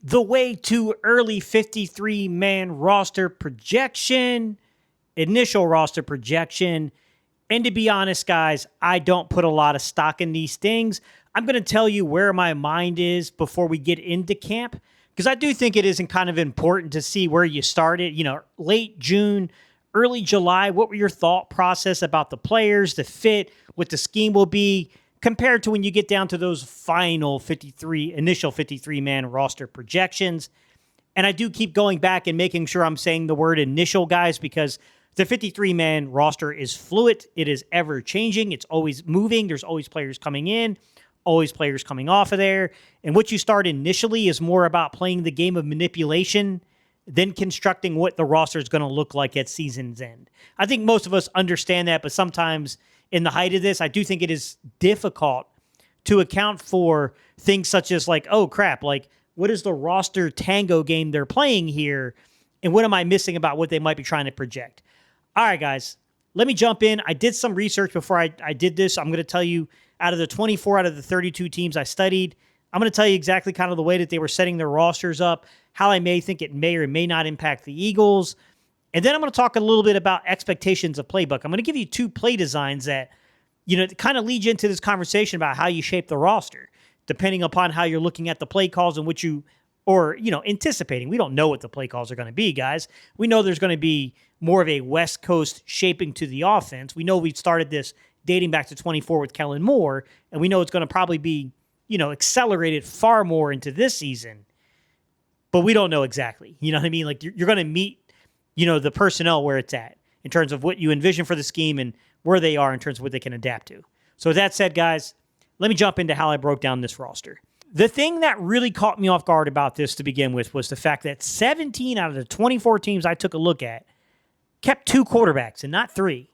the way too early 53-man roster projection, initial roster projection. And to be honest, guys, I don't put a lot of stock in these things. I'm going to tell you where my mind is before we get into camp, because I do think it isn't kind of important to see where you started, late June, early July. What were your thought process about the players, the fit, what the scheme will be, compared to when you get down to those final initial 53-man roster projections. And I do keep going back and making sure I'm saying the word initial, guys, because the 53-man roster is fluid. It is ever changing. It's always moving. There's always players coming in, always players coming off of there. And what you start initially is more about playing the game of manipulation than constructing what the roster is going to look like at season's end. I think most of us understand that, but sometimes in the height of this, I do think it is difficult to account for things such as like, oh crap, like what is the roster tango game they're playing here? And what am I missing about what they might be trying to project? All right, guys, let me jump in. I did some research before I did this. I'm going to tell you out of the 24 out of the 32 teams I studied, I'm going to tell you exactly kind of the way that they were setting their rosters up, how I may think it may or may not impact the Eagles. And then I'm going to talk a little bit about expectations of Playbook. I'm going to give you two play designs that, kind of lead you into this conversation about how you shape the roster, depending upon how you're looking at the play calls and anticipating. We don't know what the play calls are going to be, guys. We know there's going to be more of a West Coast shaping to the offense. We know we've started this dating back to 24 with Kellen Moore, and we know it's going to probably be, accelerated far more into this season. But we don't know exactly. You know what I mean? Like you're going to meet the personnel where it's at in terms of what you envision for the scheme and where they are in terms of what they can adapt to. So with that said, guys, let me jump into how I broke down this roster. The thing that really caught me off guard about this to begin with was the fact that 17 out of the 24 teams I took a look at kept two quarterbacks and not three.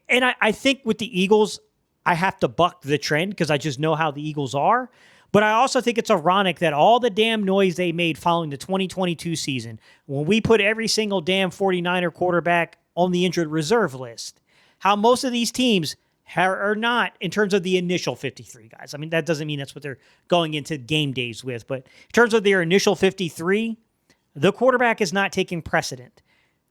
And I think with the Eagles, I have to buck the trend because I just know how the Eagles are. But I also think it's ironic that all the damn noise they made following the 2022 season, when we put every single damn 49er quarterback on the injured reserve list, how most of these teams are not in terms of the initial 53 guys. I mean, that doesn't mean that's what they're going into game days with, but in terms of their initial 53, the quarterback is not taking precedent.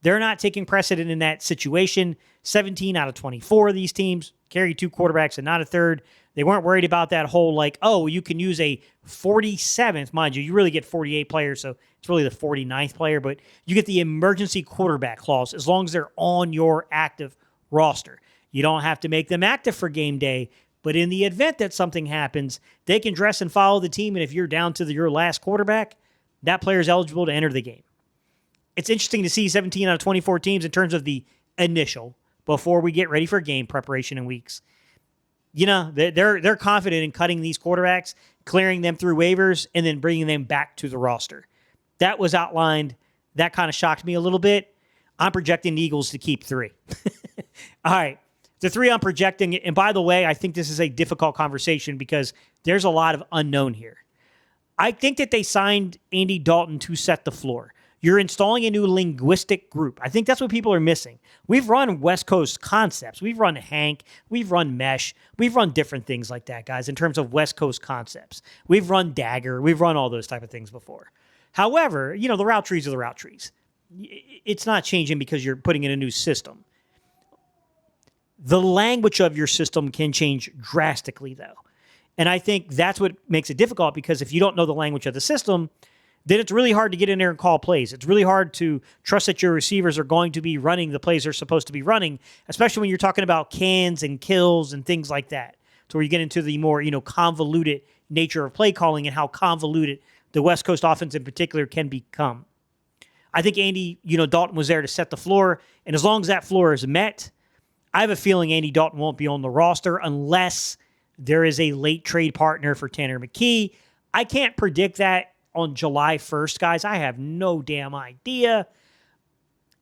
They're not taking precedent in that situation. 17 out of 24 of these teams carry two quarterbacks and not a third. They weren't worried about that whole you can use a 47th. Mind you really get 48 players, so it's really the 49th player, but you get the emergency quarterback clause as long as they're on your active roster. You don't have to make them active for game day, but in the event that something happens, they can dress and follow the team, and if you're down to your last quarterback, that player is eligible to enter the game. It's interesting to see 17 out of 24 teams in terms of the initial before we get ready for game preparation in weeks. They're confident in cutting these quarterbacks, clearing them through waivers, and then bringing them back to the roster. That was outlined. That kind of shocked me a little bit. I'm projecting the Eagles to keep three. All right. The three I'm projecting, and by the way, I think this is a difficult conversation because there's a lot of unknown here. I think that they signed Andy Dalton to set the floor. You're installing a new linguistic group. I think that's what people are missing. We've run West Coast concepts. We've run Hank. We've run Mesh. We've run different things like that, guys, in terms of West Coast concepts. We've run Dagger. We've run all those type of things before. However, the route trees are the route trees. It's not changing because you're putting in a new system. The language of your system can change drastically, though. And I think that's what makes it difficult, because if you don't know the language of the system, then it's really hard to get in there and call plays. It's really hard to trust that your receivers are going to be running the plays they're supposed to be running, especially when you're talking about cans and kills and things like that. So where you get into the more, convoluted nature of play calling and how convoluted the West Coast offense in particular can become. I think Andy, Dalton was there to set the floor, and as long as that floor is met, I have a feeling Andy Dalton won't be on the roster unless there is a late trade partner for Tanner McKee. I can't predict that on July 1st, guys. I have no damn idea.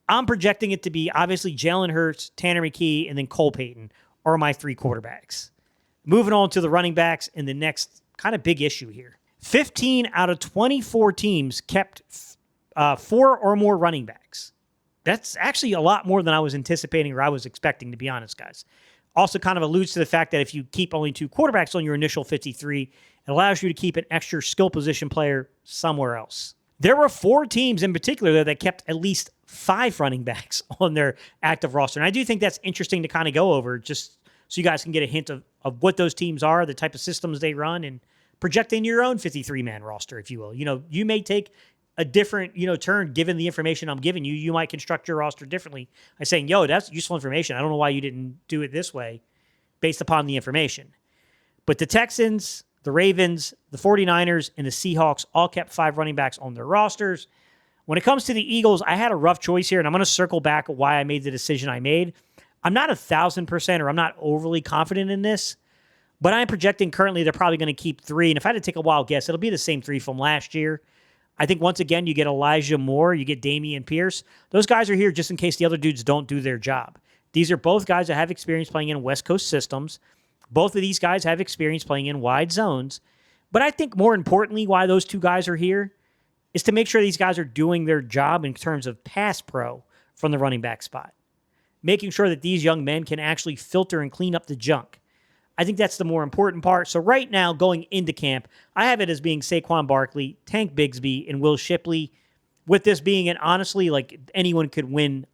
I'm projecting it to be obviously Jalen Hurts, Tanner McKee, and then Cole Payton are my three quarterbacks. Moving on to the running backs and the next kind of big issue here. 15 out of 24 teams kept 4 or more running backs. That's actually a lot more than I was anticipating or I was expecting, to be honest, guys. Also kind of alludes to the fact that if you keep only two quarterbacks on your initial 53 It allows you to keep an extra skill position player somewhere else. There were 4 teams in particular though, that kept at least 5 running backs on their active roster. And I do think that's interesting to kind of go over just so you guys can get a hint of what those teams are, the type of systems they run, and projecting your own 53-man roster, if you will. You may take a different, turn given the information I'm giving you. You might construct your roster differently by saying, that's useful information. I don't know why you didn't do it this way based upon the information. But the Texans, the Ravens, the 49ers, and the Seahawks all kept 5 running backs on their rosters. When it comes to the Eagles, I had a rough choice here, and I'm going to circle back at why I made the decision I made. I'm not 1,000% or I'm not overly confident in this, but I'm projecting currently they're probably going to keep 3. And if I had to take a wild guess, it'll be the same 3 from last year. I think once again, you get Elijah Moore, you get Damian Pierce. Those guys are here just in case the other dudes don't do their job. These are both guys that have experience playing in West Coast systems. Both of these guys have experience playing in wide zones. But I think more importantly, why those 2 guys are here is to make sure these guys are doing their job in terms of pass pro from the running back spot. Making sure that these young men can actually filter and clean up the junk. I think that's the more important part. So right now, going into camp, I have it as being Saquon Barkley, Tank Bigsby, and Will Shipley. With this being, and honestly, like anyone could win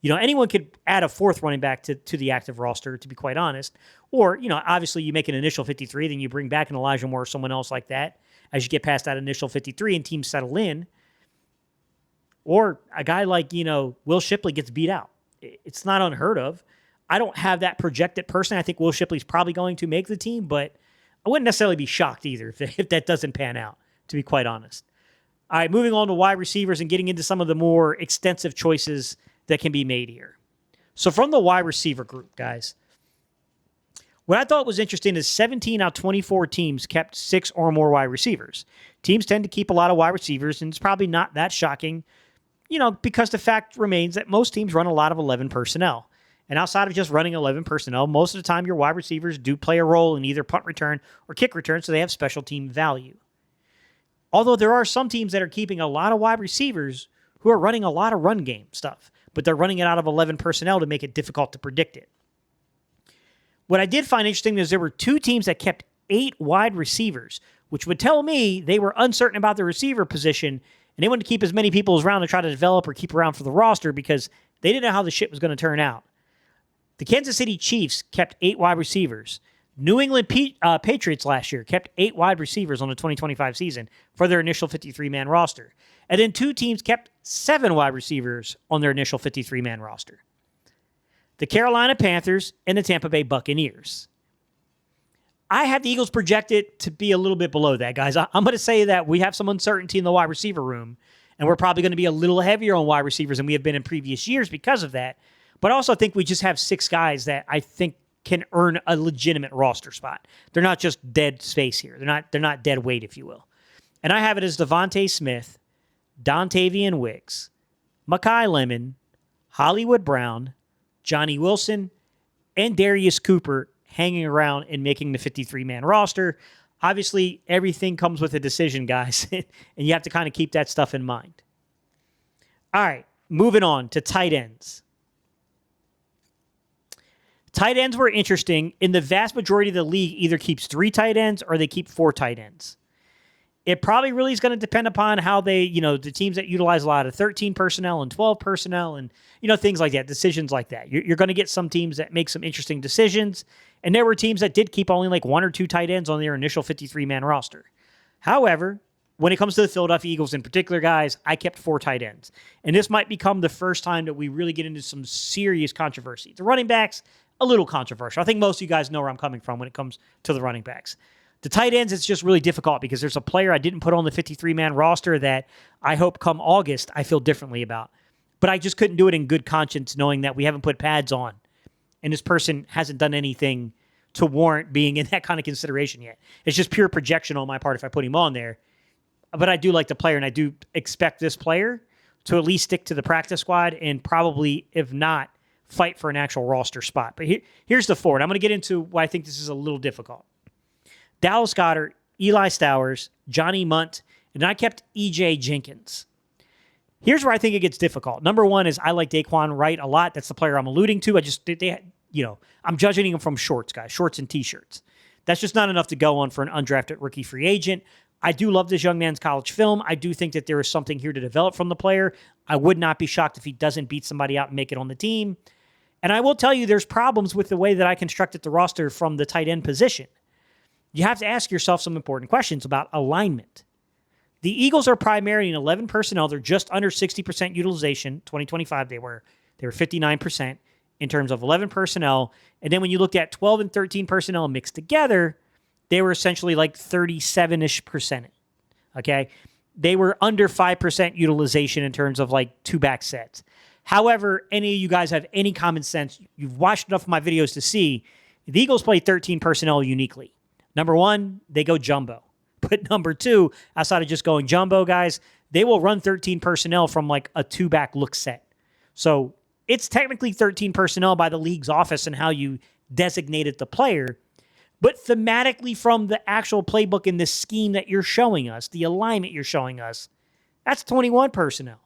anyone could add a 4th running back to the active roster, to be quite honest. Or, obviously you make an initial 53, then you bring back an Elijah Moore or someone else like that as you get past that initial 53 and teams settle in. Or a guy like, Will Shipley gets beat out. It's not unheard of. I don't have that projected personally. I think Will Shipley's probably going to make the team, but I wouldn't necessarily be shocked either if that doesn't pan out, to be quite honest. All right, moving on to wide receivers and getting into some of the more extensive choices that can be made here. So from the wide receiver group, guys, what I thought was interesting is 17 out of 24 teams kept 6 or more wide receivers. Teams tend to keep a lot of wide receivers, and it's probably not that shocking, because the fact remains that most teams run a lot of 11 personnel. And outside of just running 11 personnel, most of the time your wide receivers do play a role in either punt return or kick return, so they have special team value. Although there are some teams that are keeping a lot of wide receivers who are running a lot of run game stuff, but they're running it out of 11 personnel to make it difficult to predict it. What I did find interesting is there were 2 teams that kept 8 wide receivers, which would tell me they were uncertain about the receiver position, and they wanted to keep as many people as around to try to develop or keep around for the roster because they didn't know how the shit was going to turn out. The Kansas City Chiefs kept 8 wide receivers. New England Patriots last year kept 8 wide receivers on the 2025 season for their initial 53-man roster. And then 2 teams kept 7 wide receivers on their initial 53-man roster. The Carolina Panthers and the Tampa Bay Buccaneers. I have the Eagles projected to be a little bit below that, guys. I'm going to say that we have some uncertainty in the wide receiver room, and we're probably going to be a little heavier on wide receivers than we have been in previous years because of that. But I also think we just have 6 guys that I think can earn a legitimate roster spot. They're not just dead space here. They're not dead weight, if you will. And I have it as Devontae Smith, Dontavian Wicks, Mekhi Lemon, Hollywood Brown, Johnny Wilson, and Darius Cooper hanging around and making the 53-man roster. Obviously, everything comes with a decision, guys, and you have to kind of keep that stuff in mind. All right, moving on to tight ends. Tight ends were interesting. In the vast majority of the league, either keeps 3 tight ends or they keep 4 tight ends. It probably really is going to depend upon how they, the teams that utilize a lot of 13 personnel and 12 personnel and, things like that, decisions like that. You're going to get some teams that make some interesting decisions. And there were teams that did keep only like 1 or 2 tight ends on their initial 53-man roster. However, when it comes to the Philadelphia Eagles in particular, guys, I kept 4 tight ends. And this might become the first time that we really get into some serious controversy. The running backs, a little controversial. I think most of you guys know where I'm coming from when it comes to the running backs. The tight ends, it's just really difficult because there's a player I didn't put on the 53-man roster that I hope come August I feel differently about. But I just couldn't do it in good conscience knowing that we haven't put pads on and this person hasn't done anything to warrant being in that kind of consideration yet. It's just pure projection on my part if I put him on there. But I do like the player, and I do expect this player to at least stick to the practice squad and probably, if not, fight for an actual roster spot. But here's the forward. I'm going to get into why I think this is a little difficult. Dallas Goedert, Eli Stowers, Johnny Munt, and I kept E.J. Jenkins. Here's where I think it gets difficult. Number one is I like Daquan Wright a lot. That's the player I'm alluding to. I'm judging him from shorts, guys, shorts and T-shirts. That's just not enough to go on for an undrafted rookie free agent. I do love this young man's college film. I do think that there is something here to develop from the player. I would not be shocked if he doesn't beat somebody out and make it on the team. And I will tell you, there's problems with the way that I constructed the roster from the tight end position. You have to ask yourself some important questions about alignment. The Eagles are primarily in 11 personnel. They're just under 60% utilization. 2025, they were 59% in terms of 11 personnel. And then when you looked at 12 and 13 personnel mixed together, they were essentially like 37-ish percent. Okay? They were under 5% utilization in terms of like two-back sets. However, any of you guys have any common sense, you've watched enough of my videos to see the Eagles play 13 personnel uniquely. Number one, they go jumbo. But number two, outside of just going jumbo, guys, they will run 13 personnel from like a two-back look set. So it's technically 13 personnel by the league's office and how you designated the player. But thematically from the actual playbook and the scheme that you're showing us, the alignment you're showing us, that's 21 personnel.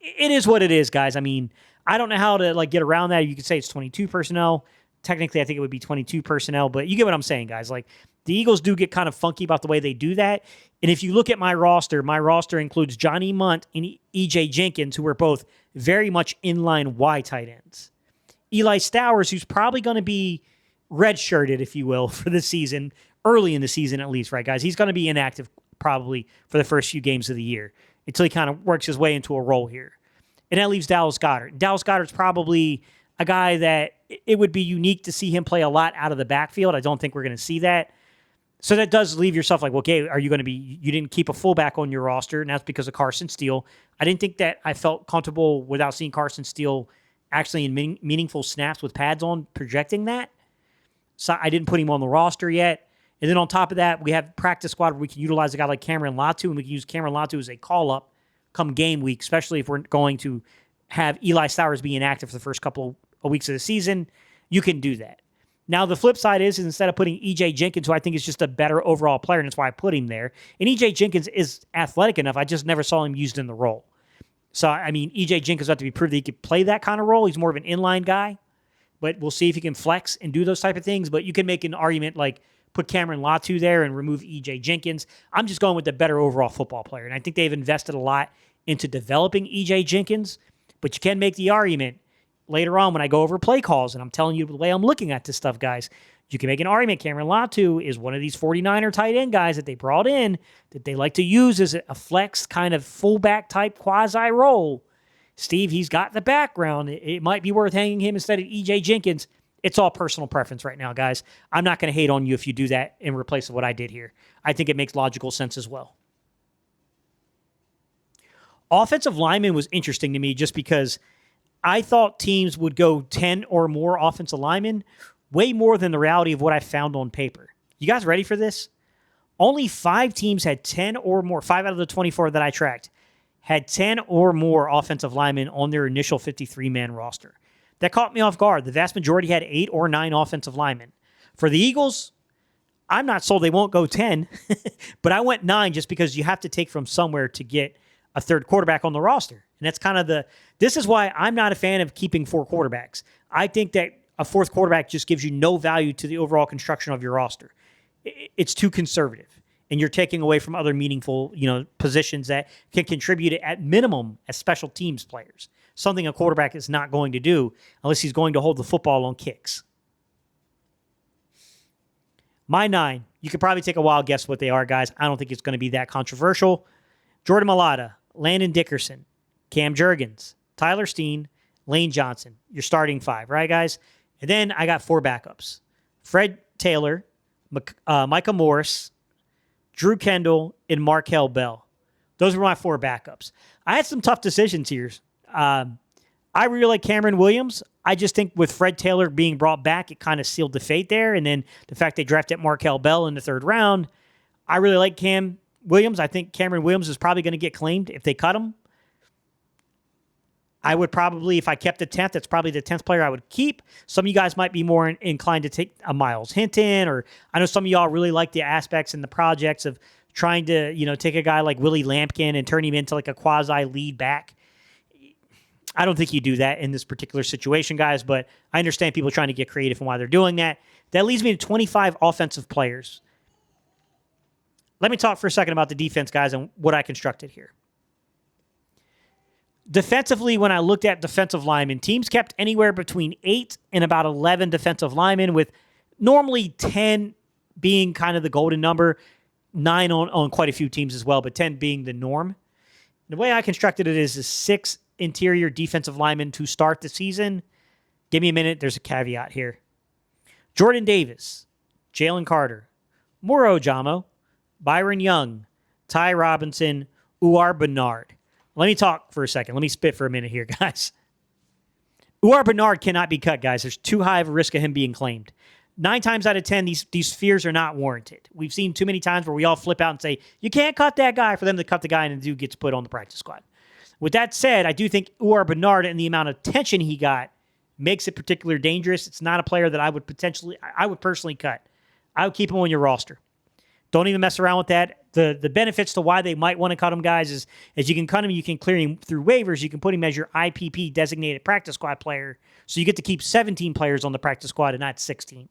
It is what it is, guys. I mean, I don't know how to like get around that. You could say it's 22 personnel. Technically, I think it would be 22 personnel, but you get what I'm saying, guys. Like, the Eagles do get kind of funky about the way they do that. And if you look at my roster includes Johnny Munt and E.J. Jenkins, who are both very much inline wide tight ends. Eli Stowers, who's probably going to be redshirted, if you will, for the season, early in the season at least, right, guys? He's going to be inactive probably for the first few games of the year until he kind of works his way into a role here. And that leaves Dallas Goedert. Dallas Goedert's probably a guy that it would be unique to see him play a lot out of the backfield. I don't think we're going to see that. So that does leave yourself like, okay, are you going to be, you didn't keep a fullback on your roster, and that's because of Carson Steele. I didn't think that I felt comfortable without seeing Carson Steele actually in meaningful snaps with pads on projecting that. So I didn't put him on the roster yet. And then on top of that, we have practice squad where we can utilize a guy like Cameron Latu, and we can use Cameron Latu as a call-up come game week, especially if we're going to have Eli Stowers be inactive for the first couple of weeks of the season. You can do that. Now, the flip side is instead of putting E.J. Jenkins, who I think is just a better overall player, and that's why I put him there, and E.J. Jenkins is athletic enough, I just never saw him used in the role. So, I mean, E.J. Jenkins have to be proved that he could play that kind of role. He's more of an inline guy, but we'll see if he can flex and do those type of things. But you can make an argument like put Cameron Latu there and remove E.J. Jenkins. I'm just going with the better overall football player, and I think they've invested a lot into developing E.J. Jenkins, but you can make the argument later on when I go over play calls, and I'm telling you the way I'm looking at this stuff, guys, you can make an argument Cameron Latu is one of these 49er tight end guys that they brought in that they like to use as a flex kind of fullback type quasi role. Steve, he's got the background. It might be worth hanging him instead of E.J. Jenkins. It's all personal preference right now, guys. I'm not going to hate on you if you do that in replace of what I did here. I think it makes logical sense as well. Offensive lineman was interesting to me just because I thought teams would go 10 or more offensive linemen, way more than the reality of what I found on paper. You guys ready for this? Only 5 teams had 10 or more, 5 out of the 24 that I tracked, had 10 or more offensive linemen on their initial 53-man roster. That caught me off guard. The vast majority had 8 or 9 offensive linemen. For the Eagles, I'm not sold they won't go 10, but I went 9 just because you have to take from somewhere to get a third quarterback on the roster. And that's kind of this is why I'm not a fan of keeping 4 quarterbacks. I think that a 4th quarterback just gives you no value to the overall construction of your roster. It's too conservative. And you're taking away from other meaningful, positions that can contribute at minimum as special teams players. Something a quarterback is not going to do unless he's going to hold the football on kicks. My 9, you could probably take a wild guess what they are, guys. I don't think it's going to be that controversial. Jordan Mailata, Landon Dickerson, Cam Jurgens, Tyler Steen, Lane Johnson. You're starting 5, right, guys? And then I got 4 backups. Fred Taylor, Micah Morris, Drew Kendall, and Markel Bell. Those were my 4 backups. I had some tough decisions here. I really like Cameron Williams. I just think with Fred Taylor being brought back, it kind of sealed the fate there. And then the fact they drafted Markel Bell in the 3rd round, I really like Cam Williams. I think Cameron Williams is probably going to get claimed if they cut him. I would probably, if I kept the 10th, that's probably the 10th player I would keep. Some of you guys might be more inclined to take a Miles Hinton, or I know some of y'all really like the aspects and the projects of trying to, take a guy like Willie Lampkin and turn him into like a quasi lead back. I don't think you do that in this particular situation, guys, but I understand people trying to get creative and why they're doing that. At That leads me to 25 offensive players. Let me talk for a second about the defense, guys, and what I constructed here. Defensively, when I looked at defensive linemen, teams kept anywhere between 8 and about 11 defensive linemen, with normally 10 being kind of the golden number, 9 on quite a few teams as well, but 10 being the norm. The way I constructed it is 6 interior defensive linemen to start the season. Give me a minute. There's a caveat here. Jordan Davis, Jalen Carter, Moro Jamo, Byron Young, Ty Robinson, Uar Bernard. Let me talk for a second. Let me spit for a minute here, guys. Uar Bernard cannot be cut, guys. There's too high of a risk of him being claimed. 9 times out of 10, these fears are not warranted. We've seen too many times where we all flip out and say, you can't cut that guy, for them to cut the guy and the dude gets put on the practice squad. With that said, I do think Uar Bernard and the amount of attention he got makes it particularly dangerous. It's not a player that I would personally cut. I would keep him on your roster. Don't even mess around with that. The benefits to why they might want to cut him, guys, is as you can cut him, you can clear him through waivers. You can put him as your IPP designated practice squad player. So you get to keep 17 players on the practice squad and not 16.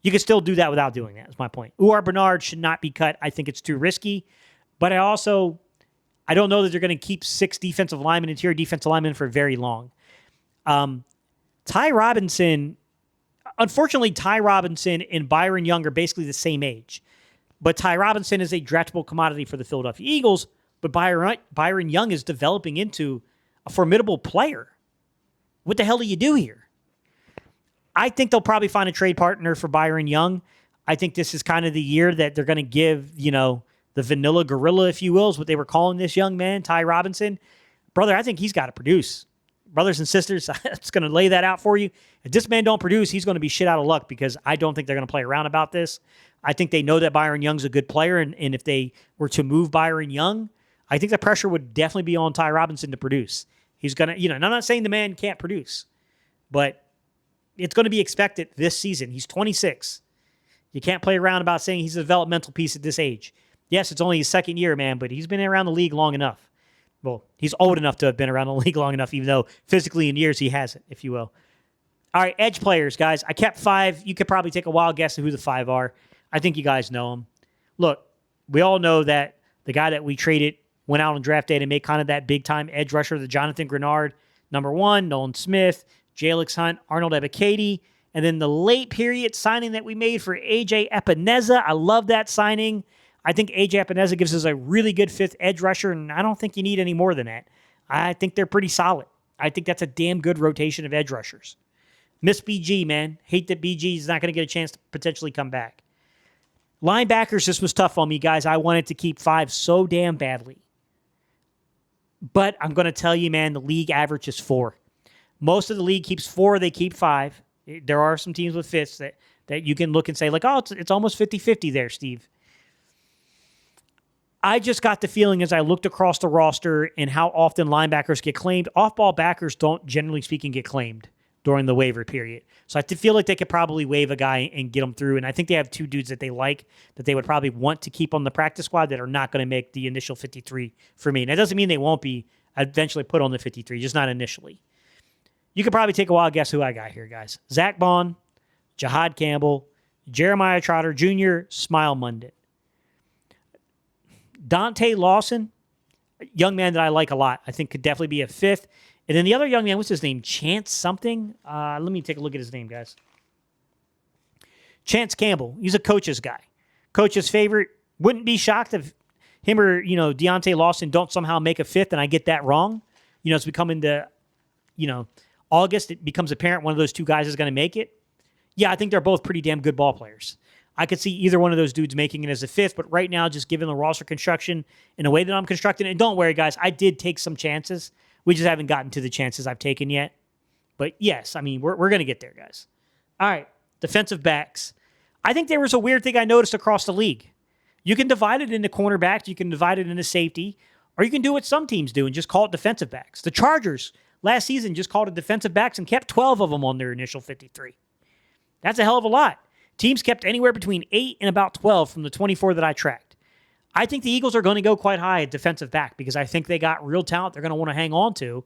You can still do that without doing that, is my point. Uar Bernard should not be cut. I think it's too risky. But I don't know that they're going to keep 6 defensive linemen, interior defensive linemen, for very long. Ty Robinson, unfortunately, Ty Robinson and Byron Young are basically the same age. But Ty Robinson is a draftable commodity for the Philadelphia Eagles, but Byron Young is developing into a formidable player. What the hell do you do here? I think they'll probably find a trade partner for Byron Young. I think this is kind of the year that they're going to give, the vanilla gorilla, if you will, is what they were calling this young man, Ty Robinson. Brother, I think he's got to produce. Brothers and sisters, I'm just going to lay that out for you. If this man don't produce, he's going to be shit out of luck, because I don't think they're going to play around about this. I think they know that Byron Young's a good player, and if they were to move Byron Young, I think the pressure would definitely be on Ty Robinson to produce. He's going to, and I'm not saying the man can't produce, but it's going to be expected this season. He's 26. You can't play around about saying he's a developmental piece at this age. Yes, it's only his second year, man, but he's been around the league long enough. Well, he's old enough to have been around the league long enough, even though physically in years he hasn't, if you will. All right, edge players, guys. I kept 5. You could probably take a wild guess at who the 5 are. I think you guys know them. Look, we all know that the guy that we traded went out on draft day to make kind of that big-time edge rusher, the Jonathan Grenard, number 1, Nolan Smith, Jalix Hunt, Arnold Ebiketie, and then the late period signing that we made for A.J. Epineza. I love that signing. I think A.J. Epineza gives us a really good 5th edge rusher, and I don't think you need any more than that. I think they're pretty solid. I think that's a damn good rotation of edge rushers. Miss BG, man. Hate that BG is not going to get a chance to potentially come back. Linebackers, this was tough on me, guys. I wanted to keep 5 so damn badly. But I'm going to tell you, man, the league average is 4. Most of the league keeps 4. They keep 5. There are some teams with 5ths that you can look and say, like, oh, it's almost 50-50 there, Steve. I just got the feeling as I looked across the roster and how often linebackers get claimed, off-ball backers don't, generally speaking, get claimed during the waiver period. So I feel like they could probably waive a guy and get them through. And I think they have 2 dudes that they like, that they would probably want to keep on the practice squad, that are not going to make the initial 53 for me. And that doesn't mean they won't be eventually put on the 53, just not initially. You could probably take a wild guess who I got here, guys. Zach Bond, Jahad Campbell, Jeremiah Trotter Jr., Smile Munden. Dante Lawson, a young man that I like a lot. I think could definitely be a 5th. And then the other young man, what's his name? Chance something? Let me take a look at his name, guys. Chance Campbell. He's a coach's guy. Coach's favorite. Wouldn't be shocked if him or, Deontay Lawson don't somehow make a 5th, and I get that wrong. It's becoming to, August, it becomes apparent one of those 2 guys is going to make it. Yeah, I think they're both pretty damn good ball players. I could see either one of those dudes making it as a 5th, but right now, just given the roster construction and the way that I'm constructing it, and don't worry, guys, I did take some chances. We just haven't gotten to the chances I've taken yet. But yes, we're going to get there, guys. All right, defensive backs. I think there was a weird thing I noticed across the league. You can divide it into cornerbacks, you can divide it into safety, or you can do what some teams do and just call it defensive backs. The Chargers last season just called it defensive backs and kept 12 of them on their initial 53. That's a hell of a lot. Teams kept anywhere between 8 and about 12 from the 24 that I tracked. I think the Eagles are going to go quite high at defensive back because I think they got real talent they're going to want to hang on to.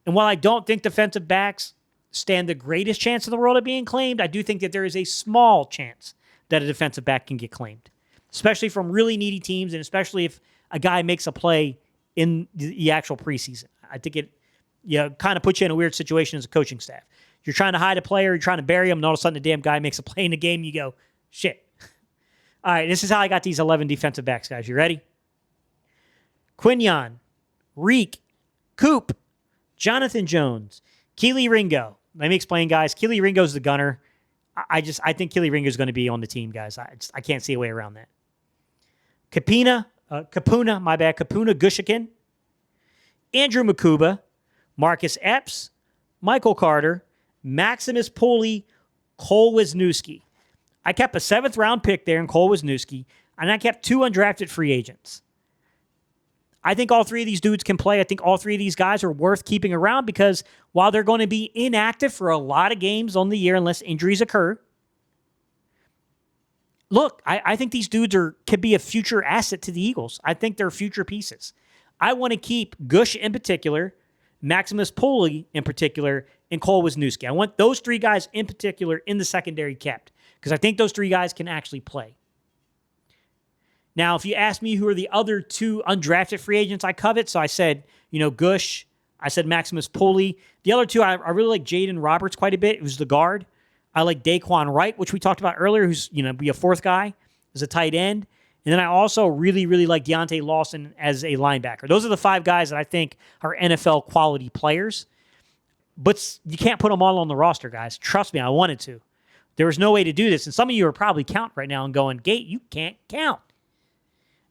And while I don't think defensive backs stand the greatest chance in the world of being claimed. I do think that there is a small chance that a defensive back can get claimed, especially from really needy teams, and especially if a guy makes a play in the actual preseason. I think it kind of puts you in a weird situation as a coaching staff. You're trying to hide a player, you're trying to bury him, and all of a sudden the damn guy makes a play in the game, you go, shit. All right, this is how I got these 11 defensive backs, guys. You ready? Quinyon, Reek, Coop, Jonathan Jones, Keely Ringo. Let me explain, guys. Keely Ringo's the gunner. I think Keely Ringo's going to be on the team, guys. I can't see a way around that. Kapuna Gushikin, Andrew Makuba, Marcus Epps, Michael Carter, Maximus Pulley, Cole Wisniewski. I kept a 7th-round pick there in Cole Wisniewski, and I kept 2 undrafted free agents. I think all 3 of these dudes can play. I think all 3 of these guys are worth keeping around because while they're going to be inactive for a lot of games on the year unless injuries occur, look, I think these dudes could be a future asset to the Eagles. I think they're future pieces. I want to keep Gush in particular, Maximus Pulley in particular, and Cole Wisniewski. I want those 3 guys in particular in the secondary kept because I think those 3 guys can actually play. Now, if you ask me who are the other 2 undrafted free agents I covet, so I said, Gush, I said Maximus Pulley. The other 2, I really like Jaden Roberts quite a bit, who's the guard. I like Daquan Wright, which we talked about earlier, who's, be a 4th guy as a tight end. And then I also really, really like Deontay Lawson as a linebacker. Those are the 5 guys that I think are NFL quality players. But you can't put them all on the roster, guys. Trust me, I wanted to. There was no way to do this. And some of you are probably counting right now and going, Gate, you can't count.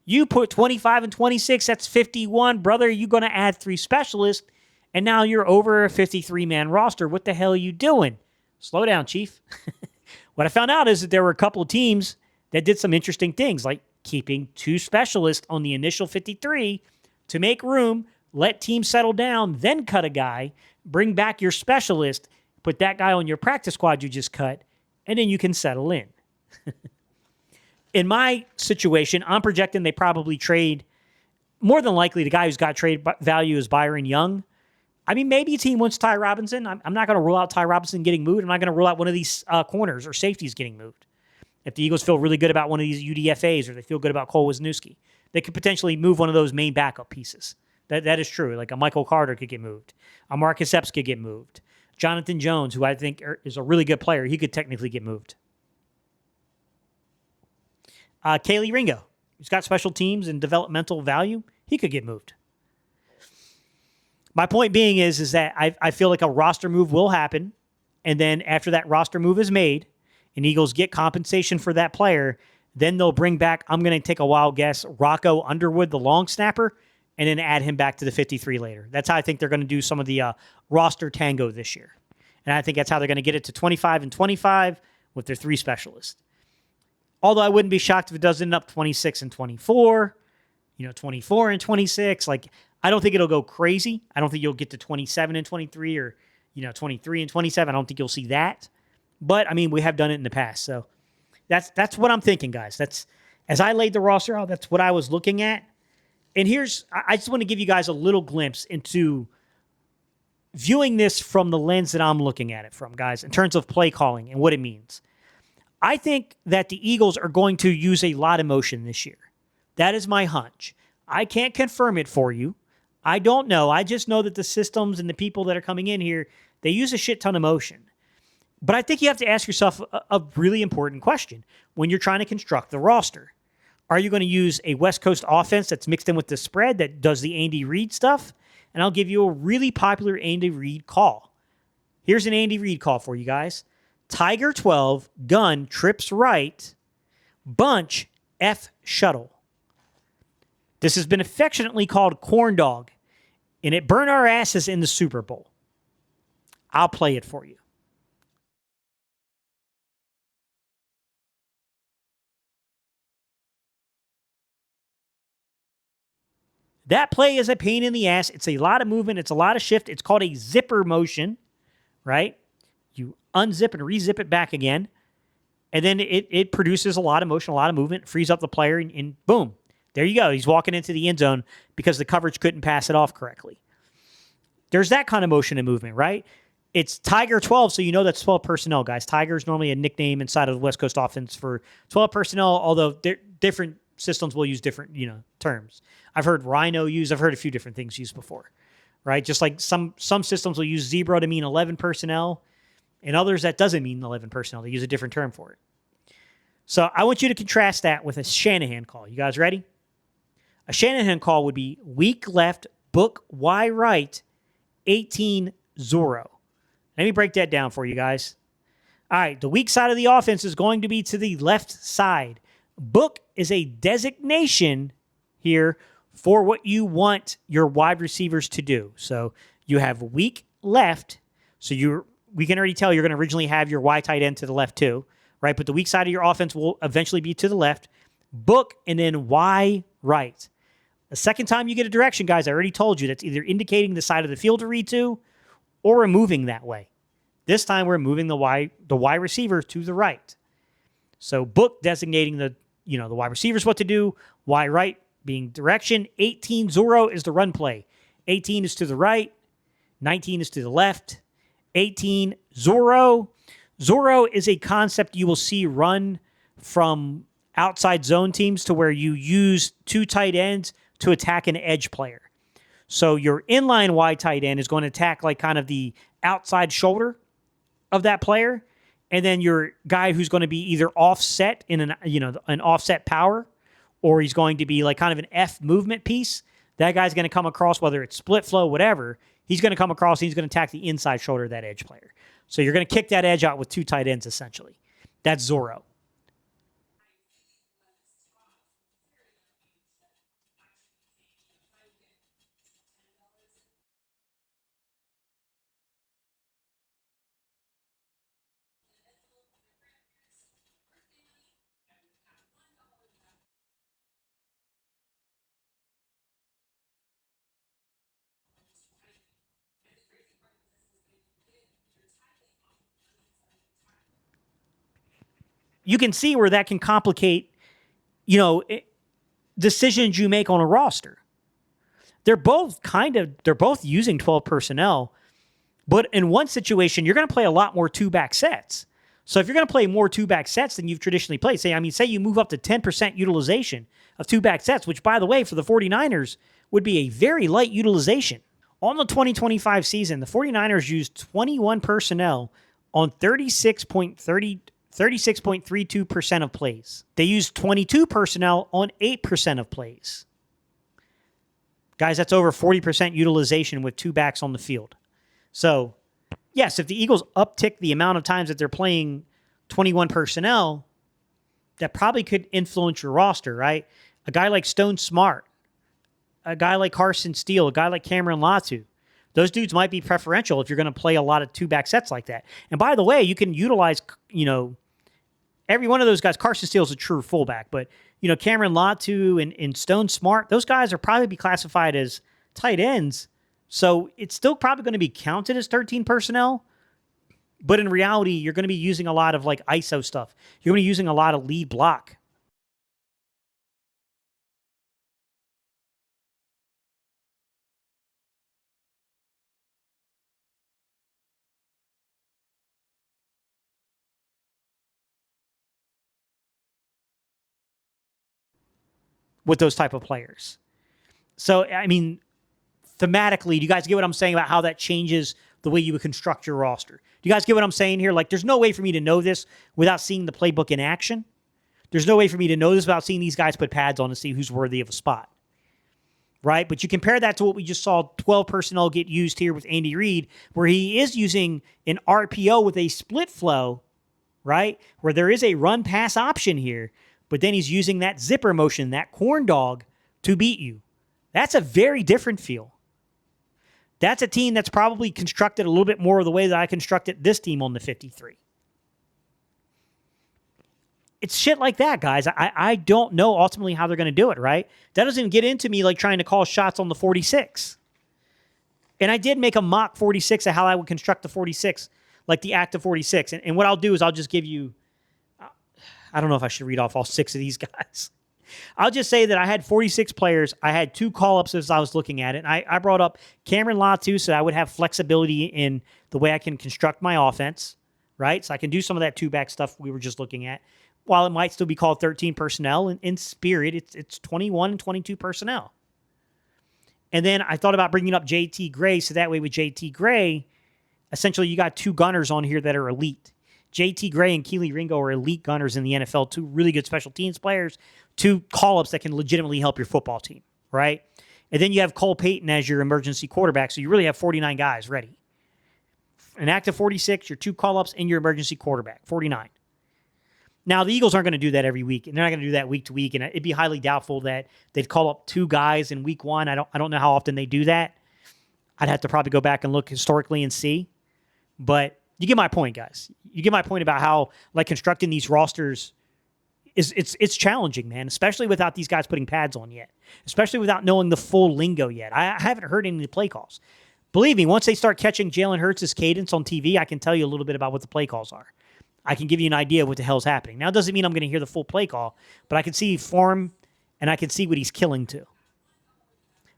You put 25 and 26, that's 51. Brother, you're going to add 3 specialists, and now you're over a 53-man roster. What the hell are you doing? Slow down, Chief. What I found out is that there were a couple of teams that did some interesting things, like keeping 2 specialists on the initial 53 to make room, let teams settle down, then cut a guy, bring back your specialist, put that guy on your practice squad you just cut, and then you can settle in. In my situation, I'm projecting they probably trade, more than likely, the guy who's got trade value is Byron Young. I mean, maybe a team wants Ty Robinson. I'm not going to rule out Ty Robinson getting moved. I'm not going to rule out one of these corners or safeties getting moved. If the Eagles feel really good about one of these UDFAs or they feel good about Cole Wisniewski, they could potentially move one of those main backup pieces. That is true. Like a Michael Carter could get moved. A Marcus Epps could get moved. Jonathan Jones, who I think is a really good player, he could technically get moved. Keely Ringo, who's got special teams and developmental value, he could get moved. My point being is that I feel like a roster move will happen, and then after that roster move is made, and Eagles get compensation for that player, then they'll bring back, I'm going to take a wild guess, Rocco Underwood, the long snapper, and then add him back to the 53 later. That's how I think they're going to do some of the roster tango this year. And I think that's how they're going to get it to 25 and 25 with their 3 specialists. Although I wouldn't be shocked if it does end up 26 and 24, 24 and 26. Like, I don't think it'll go crazy. I don't think you'll get to 27 and 23 or, 23 and 27. I don't think you'll see that. But, I mean, we have done it in the past. So that's what I'm thinking, guys. That's, as I laid the roster out, that's what I was looking at. And I just want to give you guys a little glimpse into viewing this from the lens that I'm looking at it from, guys, in terms of play calling and what it means. I think that the Eagles are going to use a lot of motion this year. That is my hunch. I can't confirm it for you. I don't know. I just know that the systems and the people that are coming in here, they use a shit ton of motion. But I think you have to ask yourself a really important question when you're trying to construct the roster. Are you going to use a West Coast offense that's mixed in with the spread that does the Andy Reid stuff? And I'll give you a really popular Andy Reid call. Here's an Andy Reid call for you guys. Tiger 12, gun, trips right, bunch, F shuttle. This has been affectionately called corn dog, and it burned our asses in the Super Bowl. I'll play it for you. That play is a pain in the ass. It's a lot of movement. It's a lot of shift. It's called a zipper motion, right? You unzip and rezip it back again. And then it produces a lot of motion, a lot of movement, frees up the player, and boom, there you go. He's walking into the end zone because the coverage couldn't pass it off correctly. There's that kind of motion and movement, right? It's Tiger 12, so you know that's 12 personnel, guys. Tiger is normally a nickname inside of the West Coast offense for 12 personnel, although different systems will use different, terms. I've heard Rhino used. I've heard a few different things used before, right? Just like some systems will use Zebra to mean 11 personnel, and others that doesn't mean 11 personnel. They use a different term for it. So I want you to contrast that with a Shanahan call. You guys ready? A Shanahan call would be weak left, book Y right, 18 Zorro. Let me break that down for you guys. All right, the weak side of the offense is going to be to the left side. Book is a designation here for what you want your wide receivers to do. So you have weak left. So we can already tell you're going to originally have your Y tight end to the left too, right? But the weak side of your offense will eventually be to the left. Book and then Y right. The second time you get a direction, guys, I already told you that's either indicating the side of the field to read to or we're moving that way. This time we're moving the Y receiver to the right. So book designating the wide receivers what to do, Y right being direction. 18 Zorro is the run play. 18 is to the right, 19 is to the left. 18 Zorro. Zorro is a concept you will see run from outside zone teams to where you use two tight ends to attack an edge player. So your inline wide tight end is going to attack like kind of the outside shoulder of that player, and then your guy who's going to be either offset in an offset power, or he's going to be like kind of an F movement piece. That guy's going to come across, whether it's split flow, whatever. He's going to come across and he's going to attack the inside shoulder of that edge player. So you're going to kick that edge out with two tight ends essentially. That's Zorro. You can see where that can complicate, decisions you make on a roster. They're both using 12 personnel, but in one situation, you're going to play a lot more two-back sets. So if you're going to play more two-back sets than you've traditionally played, say you move up to 10% utilization of two-back sets, which, by the way, for the 49ers would be a very light utilization. On the 2025 season, the 49ers used 21 personnel on 36.32% of plays. They used 22 personnel on 8% of plays. Guys, that's over 40% utilization with two backs on the field. So, yes, if the Eagles uptick the amount of times that they're playing 21 personnel, that probably could influence your roster, right? A guy like Stone Smart, a guy like Carson Steele, a guy like Cameron Latu, those dudes might be preferential if you're going to play a lot of two-back sets like that. And by the way, you can utilize, every one of those guys. Carson Steele is a true fullback, but, Cameron Latu and Stone Smart, those guys are probably be classified as tight ends. So it's still probably going to be counted as 13 personnel. But in reality, you're going to be using a lot of like ISO stuff. You're going to be using a lot of lead block. With those type of players. So, I mean, thematically, do you guys get what I'm saying about how that changes the way you would construct your roster? Do you guys get what I'm saying here? Like, there's no way for me to know this without seeing the playbook in action. There's no way for me to know this without seeing these guys put pads on to see who's worthy of a spot. Right? But you compare that to what we just saw 12 personnel get used here with Andy Reid, where he is using an RPO with a split flow, right? Where there is a run pass option here, but then he's using that zipper motion, that corn dog, to beat you. That's a very different feel. That's a team that's probably constructed a little bit more of the way that I constructed this team on the 53. It's shit like that, guys. I don't know ultimately how they're going to do it, right? That doesn't even get into me like trying to call shots on the 46. And I did make a mock 46 of how I would construct the 46, like the active 46. And what I'll do is I'll just give you, I don't know if I should read off all six of these guys. I'll just say that I had 46 players. I had 2 call-ups as I was looking at it. And I brought up Cameron Latu so I would have flexibility in the way I can construct my offense, right? So I can do some of that 2-back stuff we were just looking at. While it might still be called 13 personnel, in spirit, it's 21 and 22 personnel. And then I thought about bringing up JT Gray, so that way with JT Gray, essentially you got 2 gunners on here that are elite. JT Gray and Keely Ringo are elite gunners in the NFL, 2 really good special teams players, 2 call-ups that can legitimately help your football team, right? And then you have Cole Payton as your emergency quarterback, so you really have 49 guys ready. An active 46, your 2 call-ups, and your emergency quarterback, 49. Now, the Eagles aren't going to do that every week, and they're not going to do that week to week, and it'd be highly doubtful that they'd call up 2 guys in week 1. I don't know how often they do that. I'd have to probably go back and look historically and see. But you get my point, guys. You get my point about how constructing these rosters it's challenging, man, especially without these guys putting pads on yet, especially without knowing the full lingo yet. I haven't heard any of the play calls. Believe me, once they start catching Jalen Hurts' cadence on TV, I can tell you a little bit about what the play calls are. I can give you an idea of what the hell's happening. Now, it doesn't mean I'm going to hear the full play call, but I can see form and I can see what he's killing to.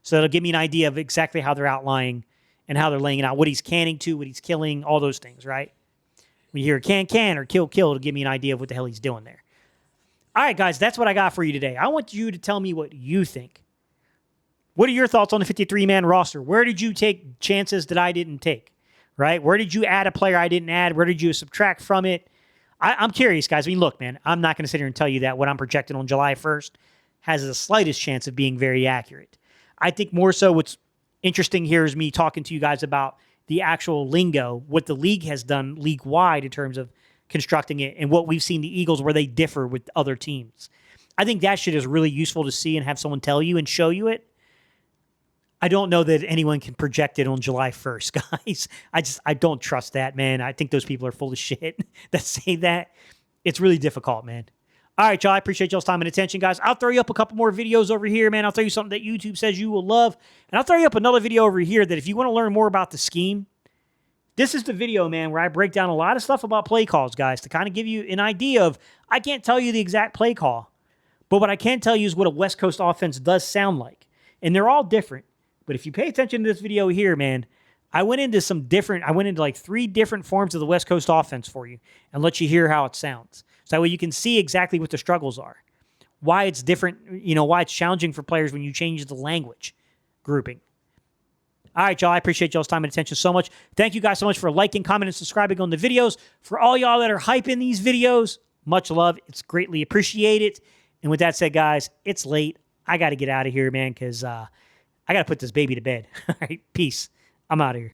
So it'll give me an idea of exactly how they're outlining and how they're laying it out, what he's canning to, what he's killing, all those things, right? When you hear can or kill, it'll give me an idea of what the hell he's doing there. All right, guys, that's what I got for you today. I want you to tell me what you think. What are your thoughts on the 53-man roster? Where did you take chances that I didn't take, right? Where did you add a player I didn't add? Where did you subtract from it? I'm curious, guys. I mean, look, man, I'm not going to sit here and tell you that what I'm projecting on July 1st has the slightest chance of being very accurate. I think more so what's interesting here is me talking to you guys about the actual lingo, what the league has done league-wide in terms of constructing it, and what we've seen the Eagles where they differ with other teams. I think that shit is really useful to see and have someone tell you and show you it. I don't know that anyone can project it on July 1st, guys. I don't trust that, man. I think those people are full of shit that say that. It's really difficult, man. All right, y'all. I appreciate y'all's time and attention, guys. I'll throw you up a couple more videos over here, man. I'll throw you something that YouTube says you will love. And I'll throw you up another video over here that if you want to learn more about the scheme, this is the video, man, where I break down a lot of stuff about play calls, guys, to kind of give you an idea of, I can't tell you the exact play call, but what I can tell you is what a West Coast offense does sound like. And they're all different. But if you pay attention to this video here, man, I went into like 3 different forms of the West Coast offense for you and let you hear how it sounds. So that way you can see exactly what the struggles are, why it's different, why it's challenging for players when you change the language grouping. All right, y'all. I appreciate y'all's time and attention so much. Thank you guys so much for liking, commenting, and subscribing on the videos. For all y'all that are hyping these videos, much love. It's greatly appreciated. And with that said, guys, it's late. I got to get out of here, man, because I got to put this baby to bed. All right, peace. I'm out of here.